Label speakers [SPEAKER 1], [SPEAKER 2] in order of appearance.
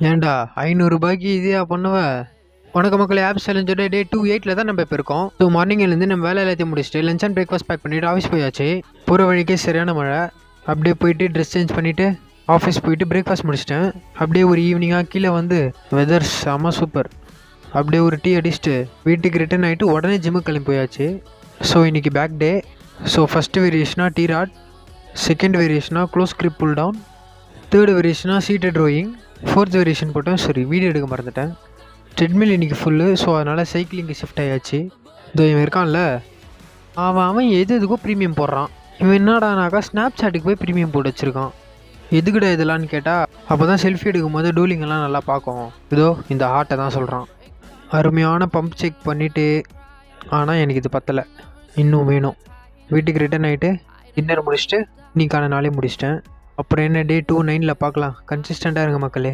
[SPEAKER 1] ஏன்டா 500 ரூபாய்க்கு இதையா பண்ணுவ? வணக்க மக்களே, ஆப் சேலஞ்சோட டே 28ல் தான் நம்ம இப்போ இருக்கோம். ஸோ மார்னிங்லேருந்து நம்ம வேலை எல்லாத்தையும் முடிச்சுட்டு லஞ்ச் அண்ட் பிரேக்ஃபாஸ்ட் பேக் பண்ணிவிட்டு ஆஃபீஸ் போயாச்சு. போகிற வழிக்கே சரியான மழை. அப்படியே போயிட்டு ட்ரெஸ் சேஞ்ச் பண்ணிவிட்டு ஆஃபீஸ் போயிட்டு பிரேக்ஃபாஸ்ட் முடிச்சிட்டேன். அப்படியே ஒரு ஈவினிங்காக கீழே வந்து வெதர் செம சூப்பர். அப்படியே ஒரு டீ அடிச்சுட்டு வீட்டுக்கு ரிட்டர்ன் ஆகிட்டு உடனே ஜிம்முக்கு கிளம்பி போயாச்சு. ஸோ இன்றைக்கி பேக் டே. ஸோ ஃபஸ்ட்டு வேரியேஷனாக டீ ராட், செகண்ட் வேரியேஷனாக close grip pull down, third வேரியேஷனாக சீட்டட் ரோயிங், ஃபோர்த் வேரியேஷன் போட்டேன். சரி, வீடியோ எடுக்க மறந்துட்டேன். ட்ரெட்மில் இன்றைக்கி ஃபுல்லு. ஸோ அதனால் சைக்கிளிங்கு ஷிஃப்ட் ஆயாச்சு. இதோ இவன் இருக்கான்ல, அவன் எதுக்கோ ப்ரீமியம் போடுறான். இவன் என்னடானாக்கா ஸ்னாப் சாட்டுக்கு போய் ப்ரீமியம் போட்டு வச்சுருக்கான். எதுக்குடா இதெல்லான்னு கேட்டால் அப்போ தான் செல்ஃபி எடுக்கும் போது டூலிங்கெல்லாம் நல்லா பார்க்கும். இதோ இந்த ஹார்ட்டை தான் சொல்கிறான். அருமையான பம்ப் செக் பண்ணிவிட்டு, ஆனால் எனக்கு இது பத்தலை, இன்னும் வேணும். வீட்டுக்கு ரிட்டர்ன் ஆகிட்டு டின்னர் முடிச்சுட்டு இன்னைக்கான நாளே முடிச்சிட்டேன். அப்புறம் என்ன, டே 29ல் பார்க்கலாம். கன்சிஸ்டண்ட்டாக இருங்க மக்களே.